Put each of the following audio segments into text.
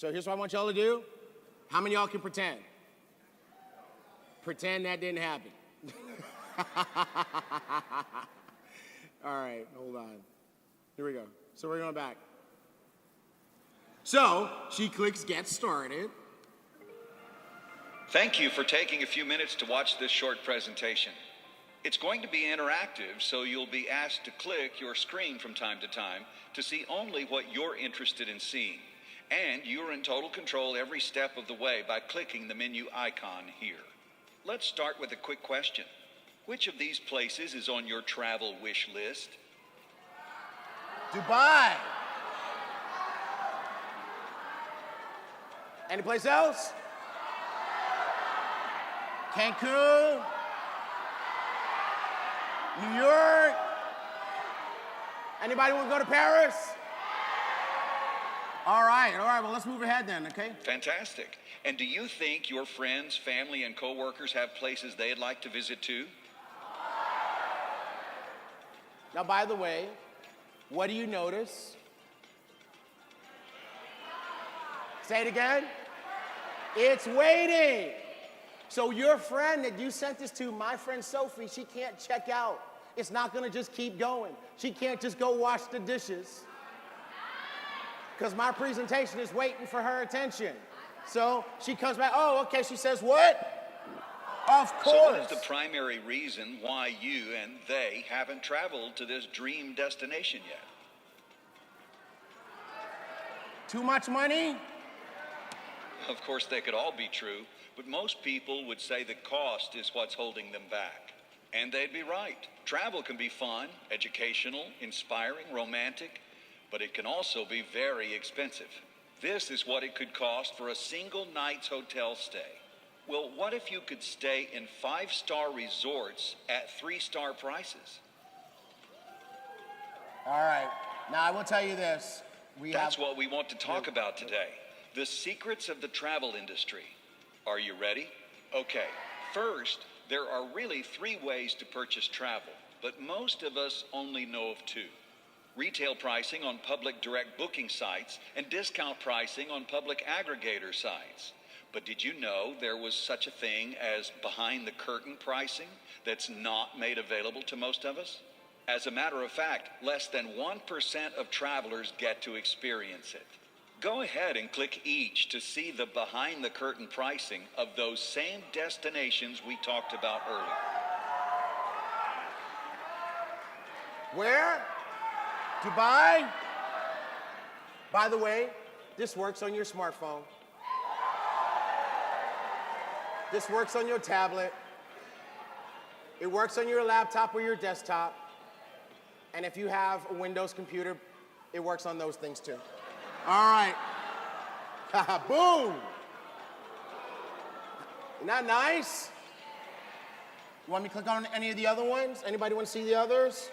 So here's what I want y'all to do. How many of y'all can pretend? Pretend that didn't happen. All right, hold on. Here we go. So we're going back. So she clicks get started. Thank you for taking a few minutes to watch this short presentation. It's going to be interactive, so you'll be asked to click your screen from time to time to see only what you're interested in seeing. And you're in total control every step of the way by clicking the menu icon here. Let's start with a quick question. Which of these places is on your travel wish list? Dubai. Any place else? Cancun. New York. Anybody want to go to Paris? All right, well, let's move ahead then, okay? Fantastic. And do you think your friends, family, and coworkers have places they'd like to visit too? Now, by the way, what do you notice? Say it again. It's waiting. So your friend that you sent this to, my friend Sophie, she can't check out. It's not gonna just keep going. She can't just go wash the dishes, because my presentation is waiting for her attention. So she comes back, oh, okay, she says, what? Of course. So what is the primary reason why you and they haven't traveled to this dream destination yet? Too much money? Of course, they could all be true, but most people would say the cost is what's holding them back. And they'd be right. Travel can be fun, educational, inspiring, romantic, but it can also be very expensive. This is what it could cost for a single night's hotel stay. Well, what if you could stay in 5-star resorts at 3-star prices? All right, now I will tell you this. That's what we want to talk about today. The secrets of the travel industry. Are you ready? Okay, first, there are really 3 ways to purchase travel, but most of us only know of 2. Retail pricing on public direct booking sites and discount pricing on public aggregator sites. But did you know there was such a thing as behind-the-curtain pricing that's not made available to most of us? As a matter of fact, less than 1% of travelers get to experience it. Go ahead and click each to see the behind-the-curtain pricing of those same destinations we talked about earlier. Where? Dubai? By the way, this works on your smartphone. This works on your tablet. It works on your laptop or your desktop. And if you have a Windows computer, it works on those things too. All right. Boom. Isn't that nice? You want me to click on any of the other ones? Anybody want to see the others?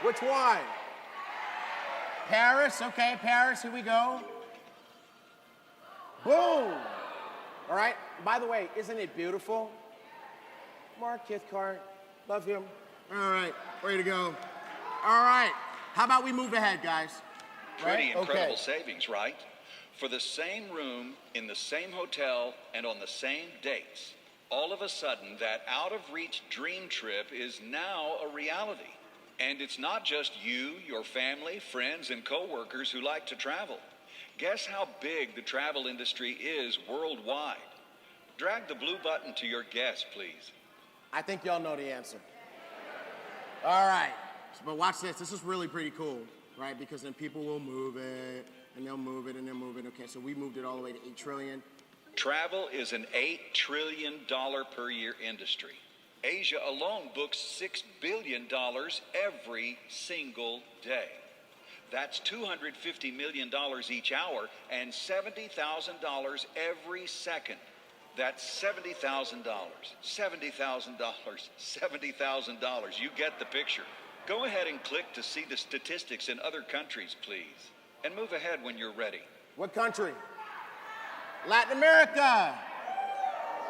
Which one? Paris, okay, Paris, here we go. Boom. All right, by the way, isn't it beautiful? Mark Cathcart, love him. All right, way to go. All right, how about we move ahead, guys? Pretty incredible savings, right? For the same room, in the same hotel, and on the same dates. All of a sudden, that out-of-reach dream trip is now a reality. And it's not just you, your family, friends, and coworkers who like to travel. Guess how big the travel industry is worldwide? Drag the blue button to your guess, please. I think y'all know the answer. All right, but watch this. This is really pretty cool, right? Because then people will move it, and they'll move it, and they'll move it. Okay, so we moved it all the way to 8 trillion. Travel is an $8 trillion per year industry. Asia alone books $6 billion every single day. That's $250 million each hour and $70,000 every second. That's $70,000, $70,000, $70,000. You get the picture. Go ahead and click to see the statistics in other countries, please. And move ahead when you're ready. What country? Latin America.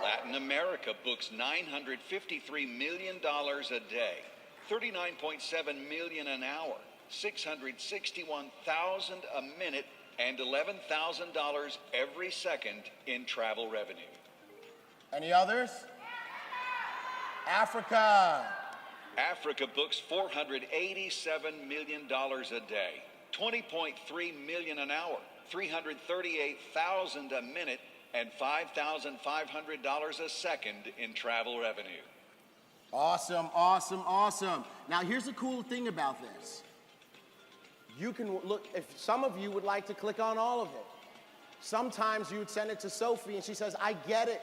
Latin America books $953 million a day, $39.7 million an hour, $661,000 a minute and $11,000 every second in travel revenue. Any others? Africa. Africa books $487 million a day, $20.3 million an hour, $338,000 a minute, and $5,500 a second in travel revenue. Awesome, awesome, awesome. Now here's the cool thing about this. You can look, if some of you would like to click on all of it. Sometimes you would send it to Sophie and she says, I get it.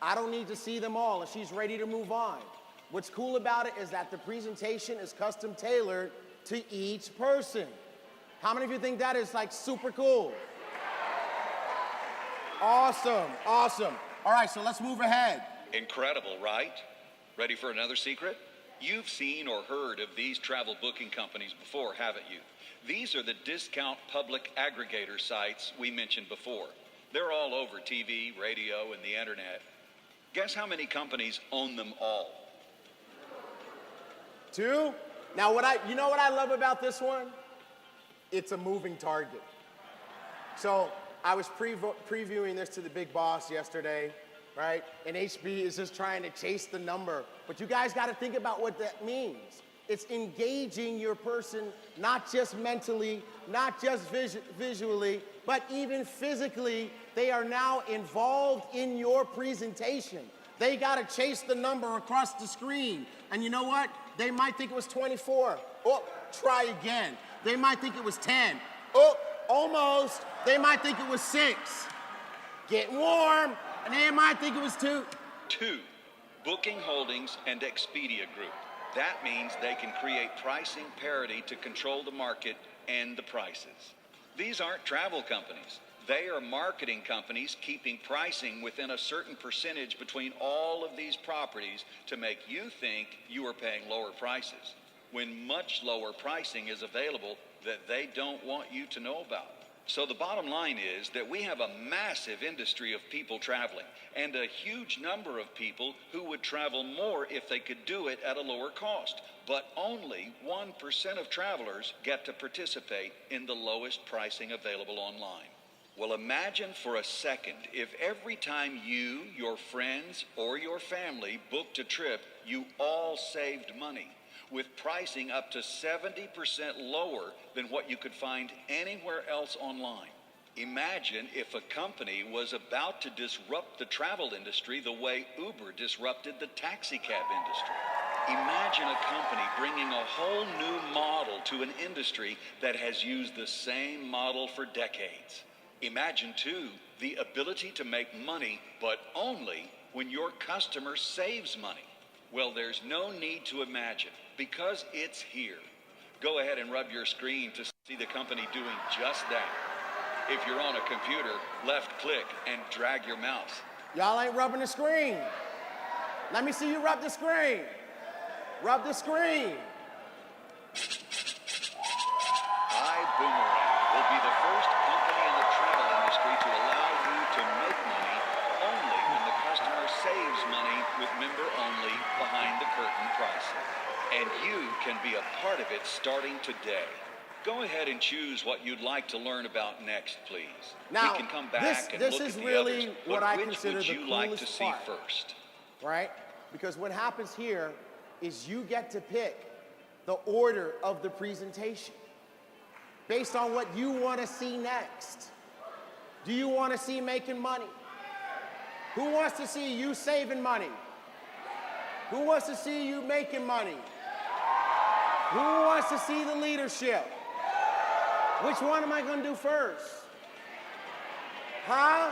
I don't need to see them all, and she's ready to move on. What's cool about it is that the presentation is custom tailored to each person. How many of you think that is like super cool? Awesome, awesome. All right, so let's move ahead. Incredible, right? Ready for another secret? You've seen or heard of these travel booking companies before, haven't you? These are the discount public aggregator sites we mentioned before. They're all over TV, radio, and the internet. Guess how many companies own them all? 2. Now, you know what I love about this one? It's a moving target. So I was previewing this to the big boss yesterday, right? And HB is just trying to chase the number. But you guys got to think about what that means. It's engaging your person, not just mentally, not just visually, but even physically. They are now involved in your presentation. They got to chase the number across the screen. And you know what? They might think it was 24. Oh, try again. They might think it was 10. Oh, almost. They might think it was 6. Getting warm. And they might think it was 2. 2. Booking Holdings and Expedia Group. That means they can create pricing parity to control the market and the prices. These aren't travel companies. They are marketing companies keeping pricing within a certain percentage between all of these properties to make you think you are paying lower prices, when much lower pricing is available that they don't want you to know about. So the bottom line is that we have a massive industry of people traveling, and a huge number of people who would travel more if they could do it at a lower cost. But only 1% of travelers get to participate in the lowest pricing available online. Well, imagine for a second if every time you, your friends, or your family booked a trip, you all saved money, with pricing up to 70% lower than what you could find anywhere else online. Imagine if a company was about to disrupt the travel industry the way Uber disrupted the taxi cab industry. Imagine a company bringing a whole new model to an industry that has used the same model for decades. Imagine, too, the ability to make money, but only when your customer saves money. Well, there's no need to imagine, because it's here. Go ahead and rub your screen to see the company doing just that. If you're on a computer, left click and drag your mouse. Y'all ain't rubbing the screen. Let me see you rub the screen. Rub the screen. IBuumerang will be the first company in the travel industry to allow you to make money only when the customer saves money with member-only behind-the-curtain pricing. And you can be a part of it starting today. Go ahead and choose what you'd like to learn about next, please. Now, we can come back and this look is at the really others, what but I which consider would the you like to coolest see part. first? Right? Because what happens here is you get to pick the order of the presentation based on what you want to see next. Do you want to see making money? Who wants to see you saving money? Who wants to see you making money? Who wants to see the leadership? Which one am I going to do first? Huh?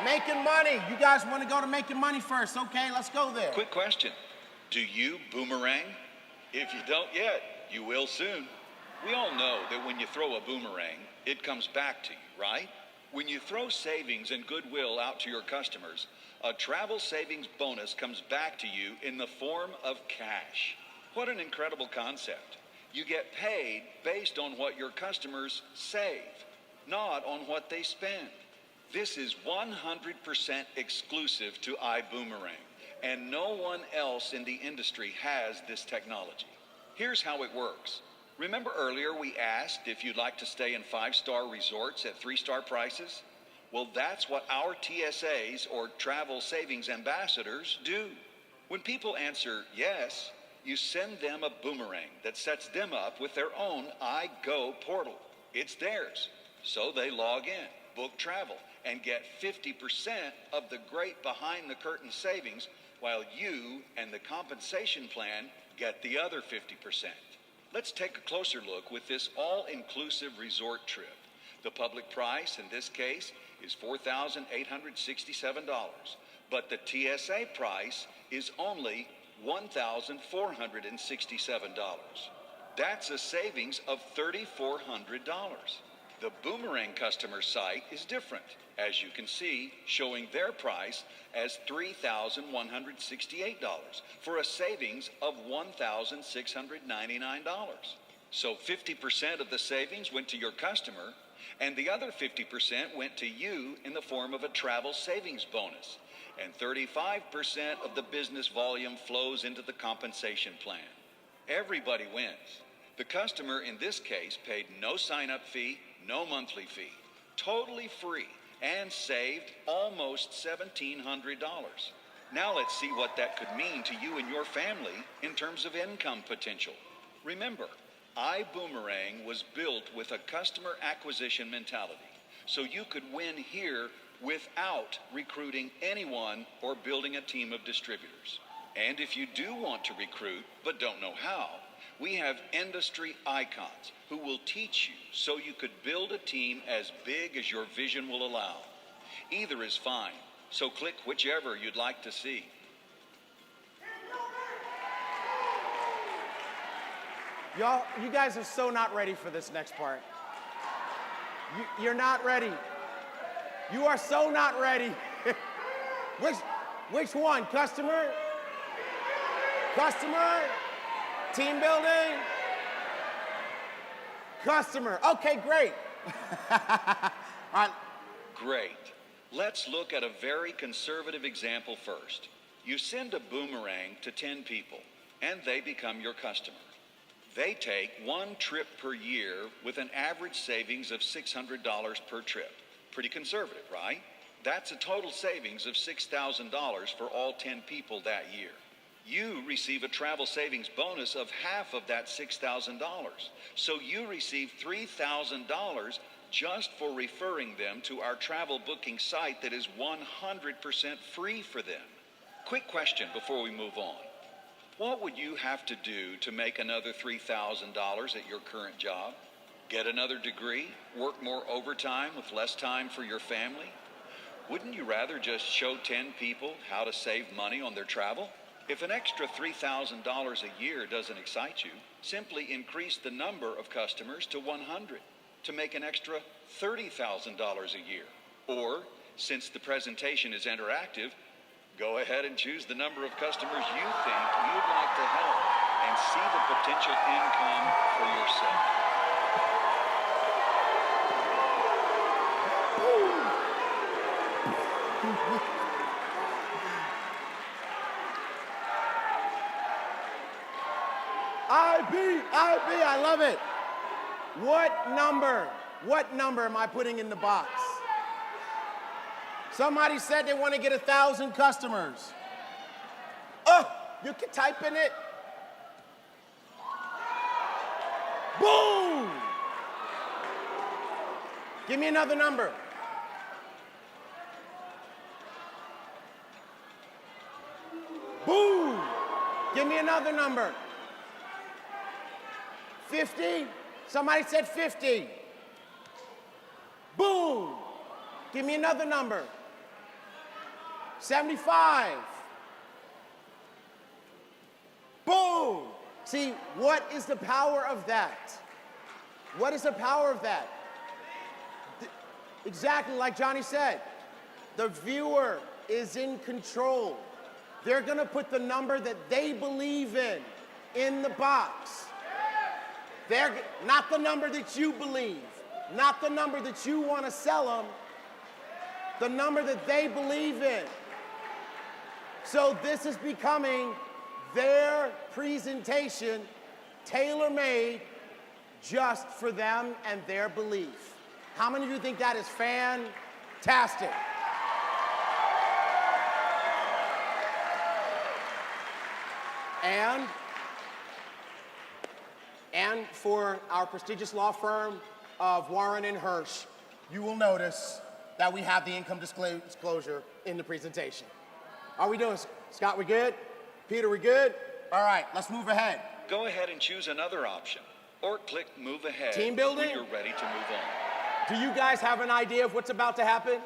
Making money. You guys want to go to making money first. Okay, let's go there. Quick question. Do you boomerang? If you don't yet, you will soon. We all know that when you throw a boomerang, it comes back to you, right? When you throw savings and goodwill out to your customers, a travel savings bonus comes back to you in the form of cash. What an incredible concept. You get paid based on what your customers save, not on what they spend. This is 100% exclusive to IBuumerang, and no one else in the industry has this technology. Here's how it works. Remember earlier we asked if you'd like to stay in 5-star resorts at 3-star prices? Well, that's what our TSAs, or Travel Savings Ambassadors, do. When people answer yes, you send them a boomerang that sets them up with their own iGo portal. It's theirs. So they log in, book travel, and get 50% of the great behind-the-curtain savings, while you and the compensation plan get the other 50%. Let's take a closer look with this all-inclusive resort trip. The public price in this case is $4,867, but the TSA price is only $1,467. That's a savings of $3,400. The Boomerang customer site is different, as you can see, showing their price as $3,168 for a savings of $1,699. So 50% of the savings went to your customer, and the other 50% went to you in the form of a travel savings bonus. And 35% of the business volume flows into the compensation plan. Everybody wins. The customer in this case paid no sign-up fee, no monthly fee, totally free, and saved almost $1,700. Now let's see what that could mean to you and your family in terms of income potential. Remember, IBuumerang was built with a customer acquisition mentality, so you could win here without recruiting anyone or building a team of distributors. And if you do want to recruit but don't know how, we have industry icons who will teach you so you could build a team as big as your vision will allow. Either is fine, so click whichever you'd like to see. Y'all, you guys are so not ready for this next part. You're not ready. You are so not ready. Which one? Customer? Customer? Team building? Customer. Okay, great. All right. Great. Let's look at a very conservative example first. You send a boomerang to 10 people, and they become your customer. They take one trip per year with an average savings of $600 per trip. Pretty conservative, right? That's a total savings of $6,000 for all 10 people that year. You receive a travel savings bonus of half of that $6,000. So you receive $3,000 just for referring them to our travel booking site that is 100% free for them. Quick question before we move on. What would you have to do to make another $3,000 at your current job? Get another degree? Work more overtime with less time for your family? Wouldn't you rather just show 10 people how to save money on their travel? If an extra $3,000 a year doesn't excite you, simply increase the number of customers to 100 to make an extra $30,000 a year. Or, since the presentation is interactive, go ahead and choose the number of customers you think you'd like to help and see the potential income for yourself. IB, I love it. What number am I putting in the box? Somebody said they want to get 1,000 customers. Oh, you can type in it. Boom! Give me another number. Boom! Give me another number. 50? Somebody said 50. Boom! Give me another number. 75. Boom! See, what is the power of that? What is the power of that? Exactly like Johnny said, the viewer is in control. They're gonna put the number that they believe in the box. They're not the number that you believe, not the number that you want to sell them, the number that they believe in. So this is becoming their presentation, tailor-made just for them and their belief. How many of you think that is fantastic? And for our prestigious law firm of Warren and Hirsch, you will notice that we have the income disclosure in the presentation. Are we doing, Scott, we good? Peter, we good? All right, let's move ahead. Go ahead and choose another option, or click Move Ahead Team building? when you're ready to move on. Do you guys have an idea of what's about to happen?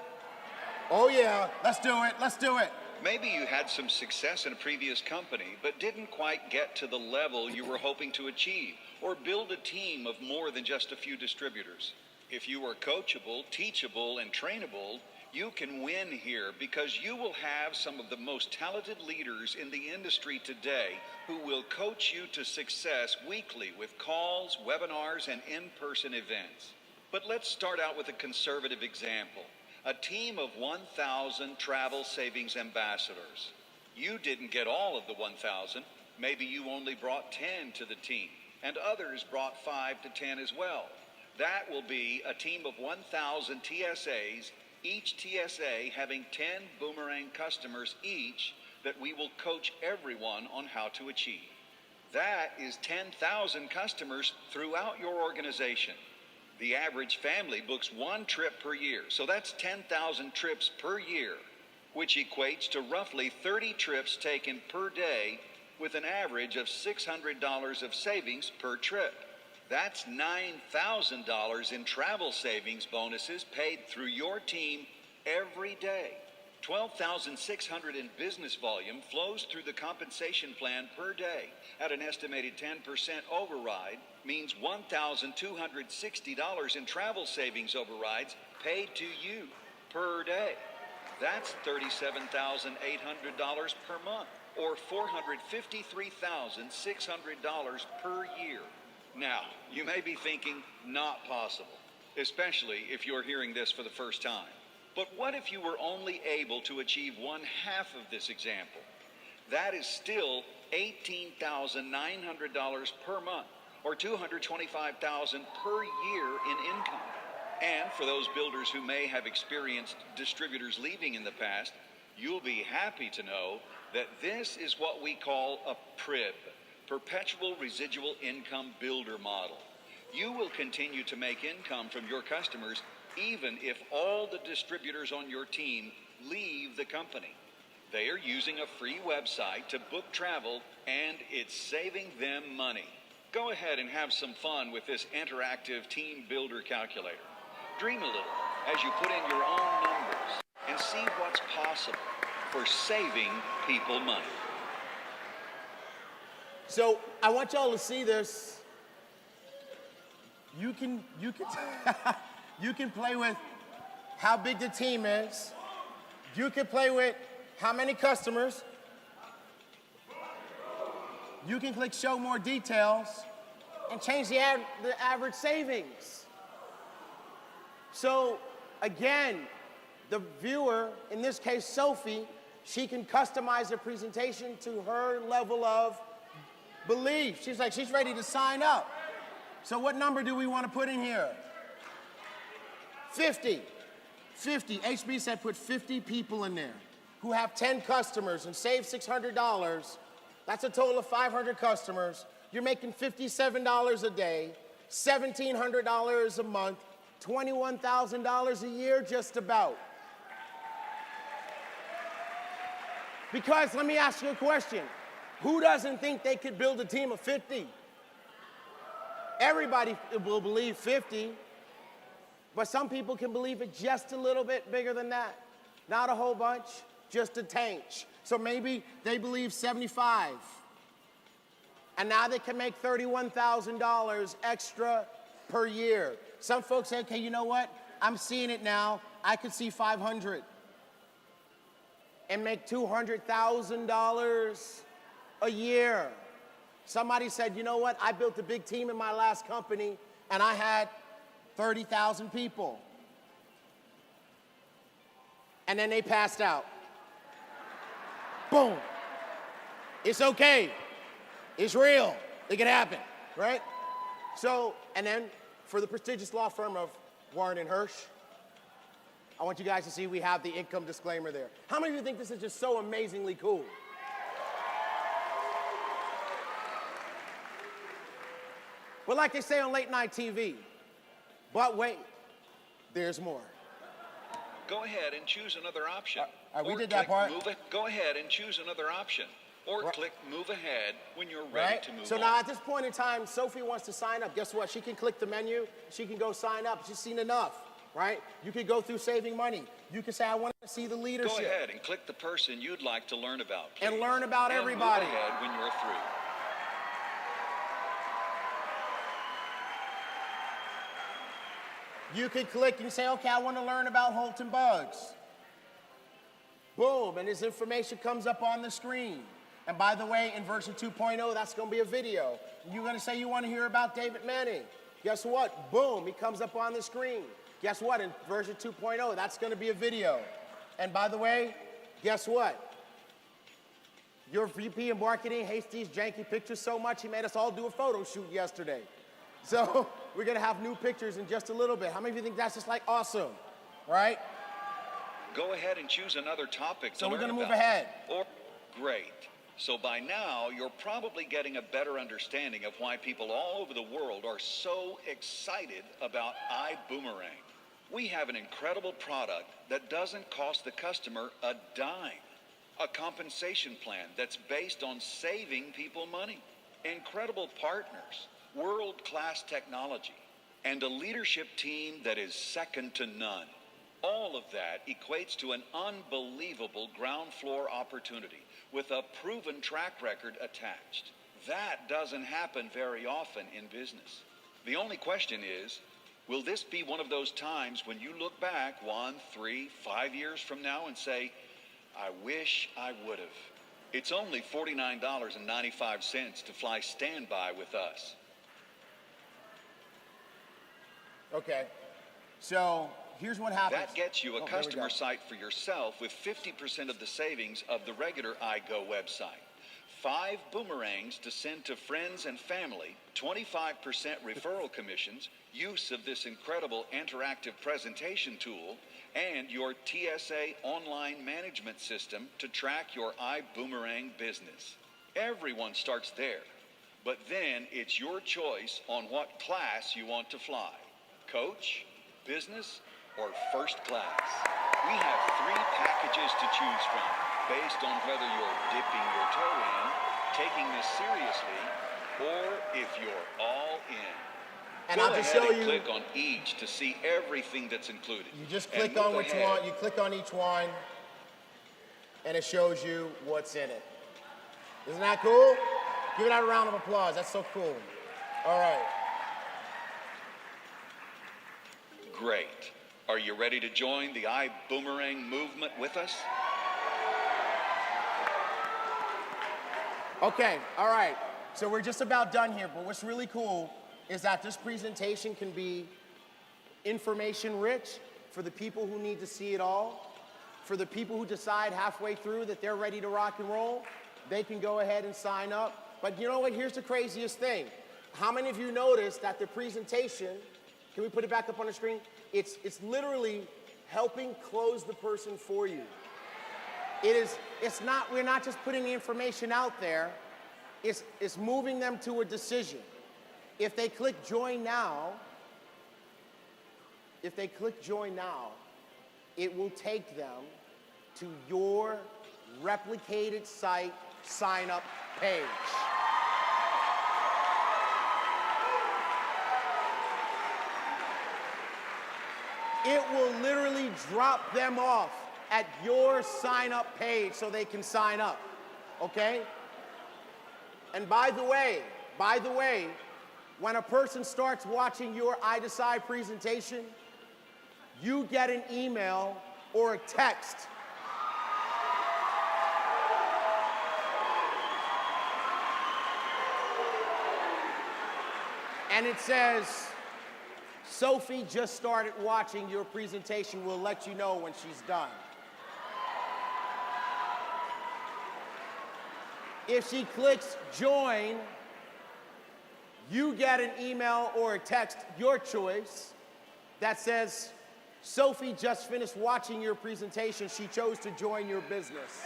Oh yeah, let's do it, let's do it. Maybe you had some success in a previous company, but didn't quite get to the level you were hoping to achieve, or build a team of more than just a few distributors. If you are coachable, teachable, and trainable, you can win here because you will have some of the most talented leaders in the industry today who will coach you to success weekly with calls, webinars, and in-person events. But let's start out with a conservative example. A team of 1,000 travel savings ambassadors. You didn't get all of the 1,000. Maybe you only brought 10 to the team, and others brought 5 to 10 as well. That will be a team of 1,000 TSAs, each TSA having 10 Boomerang customers each that we will coach everyone on how to achieve. That is 10,000 customers throughout your organization. The average family books 1 trip per year, so that's 10,000 trips per year, which equates to roughly 30 trips taken per day with an average of $600 of savings per trip. That's $9,000 in travel savings bonuses paid through your team every day. $12,600 in business volume flows through the compensation plan per day at an estimated 10% override, means $1,260 in travel savings overrides paid to you per day. That's $37,800 per month, or $453,600 per year. Now, you may be thinking, not possible, especially if you're hearing this for the first time. But what if you were only able to achieve 1/2 of this example? That is still $18,900 per month, or $225,000 per year in income. And for those builders who may have experienced distributors leaving in the past, you'll be happy to know that this is what we call a PRIB, Perpetual Residual Income Builder Model. You will continue to make income from your customers even if all the distributors on your team leave the company. They are using a free website to book travel, and it's saving them money. Go ahead and have some fun with this interactive team builder calculator. Dream a little as you put in your own numbers and see what's possible for saving people money. So I want y'all to see this. You can you can play with how big the team is. You can play with how many customers. You can click show more details and change the average savings. So again, the viewer, in this case Sophie, she can customize the presentation to her level of belief. She's ready to sign up. So what number do we want to put in here? 50. 50. HB said put 50 people in there who have 10 customers and save $600. That's a total of 500 customers. You're making $57 a day, $1,700 a month, $21,000 a year just about. Because let me ask you a question. Who doesn't think they could build a team of 50? Everybody will believe 50, but some people can believe it just a little bit bigger than that. Not a whole bunch, just a tanch. So maybe they believe 75. And now they can make $31,000 extra per year. Some folks say, okay, you know what? I'm seeing it now. I could see 500 and make $200,000 a year. Somebody said, you know what? I built a big team in my last company and I had 30,000 people. And then they passed out. Boom. It's okay. It's real. It can happen, right? So, and then for the prestigious law firm of Warren and Hirsch, I want you guys to see we have the income disclaimer there. How many of you think this is just so amazingly cool? But like they say on late night TV, but wait, there's more. Go ahead and choose another option. We Or did that click part. Go ahead and choose another option. Or click move ahead when you're ready Right? to move So on. now at this point in time, Sophie wants to sign up. Guess what? She can click the menu. She can go sign up. She's seen enough, right? You can go through saving money. You can say, I want to see the leadership. Go ahead and click the person you'd like to learn about, please. And learn about And everybody. Move ahead when you're through. You can click and say, okay, I want to learn about Holton Bugs. Boom, and his information comes up on the screen. And by the way, in version 2.0, that's going to be a video. You're going to say you want to hear about David Manning. Guess what? Boom, he comes up on the screen. Guess what? In version 2.0, that's going to be a video. And by the way, guess what? Your VP of marketing hates these janky pictures so much, he made us all do a photo shoot yesterday. So we're going to have new pictures in just a little bit. How many of you think that's just like awesome, right? Go ahead and choose another topic to So we're learn going to move about. ahead. Great. So by now, you're probably getting a better understanding of why people all over the world are so excited about IBuumerang. We have an incredible product that doesn't cost the customer a dime. A compensation plan that's based on saving people money. Incredible partners, world-class technology, and a leadership team that is second to none. All of that equates to an unbelievable ground floor opportunity with a proven track record attached. That doesn't happen very often in business. The only question is, will this be one of those times when you look back 1, 3, 5 years from now and say, I wish I would have. It's only $49.95 to fly standby with us. Okay, so here's what happens. That gets you a there we customer go. site for yourself with 50% of the savings of the regular iGo website. 5 boomerangs to send to friends and family, 25% referral commissions, use of this incredible interactive presentation tool, and your TSA online management system to track your iBoomerang business. Everyone starts there, but then it's your choice on what class you want to fly. Coach, business, or first class. We have 3 packages to choose from based on whether you're dipping your toe in, taking this seriously, or if you're all in. And Go I'll just ahead show and you. click on each to see everything that's included. You just And click move on which ahead. one, you click on each one, and it shows you what's in it. Isn't that cool? Give it a round of applause. That's so cool. All right. Great. Are you ready to join the iBoomerang movement with us? Okay, all right. So we're just about done here, but what's really cool is that this presentation can be information rich for the people who need to see it all. For the people who decide halfway through that they're ready to rock and roll, they can go ahead and sign up. But you know what? Here's the craziest thing. How many of you noticed that the presentation, can we put it back up on the screen? It's literally helping close the person for you. We're not just putting the information out there, it's moving them to a decision. If they click join now, it will take them to your replicated site sign up page. It will literally drop them off at your sign up page so they can sign up, okay? And by the way, when a person starts watching your I Decide presentation, you get an email or a text. And it says, Sophie just started watching your presentation. We'll let you know when she's done. If she clicks join, you get an email or a text, your choice, that says, Sophie just finished watching your presentation. She chose to join your business.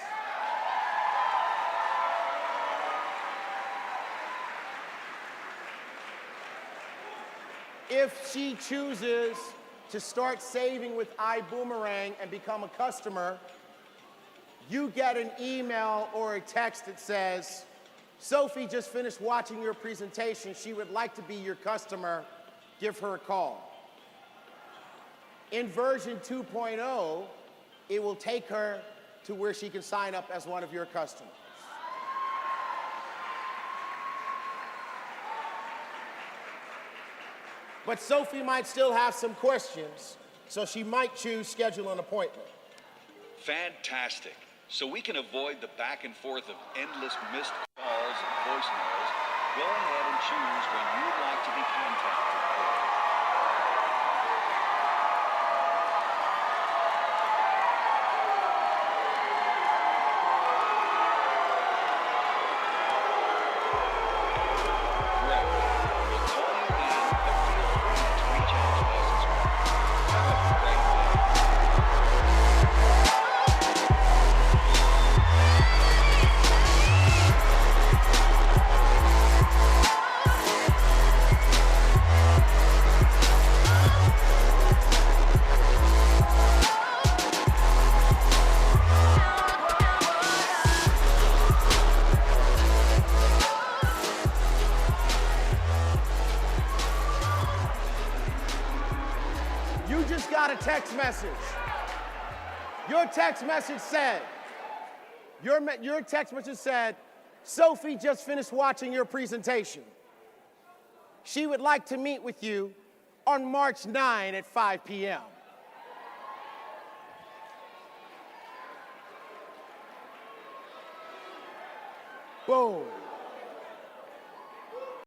If she chooses to start saving with IBuumerang and become a customer, you get an email or a text that says, Sophie just finished watching your presentation. She would like to be your customer. Give her a call. In version 2.0, it will take her to where she can sign up as one of your customers. But Sophie might still have some questions, so she might choose schedule an appointment. Fantastic. So we can avoid the back and forth of endless missed calls and voicemails. Go ahead and choose when you'd like to be contacted. Great. We'll call you then, but feel free to reach out to us as well. Have a great day. You just got a text message. Your text message said, Sophie just finished watching your presentation. She would like to meet with you on March 9 at 5 p.m. Boom.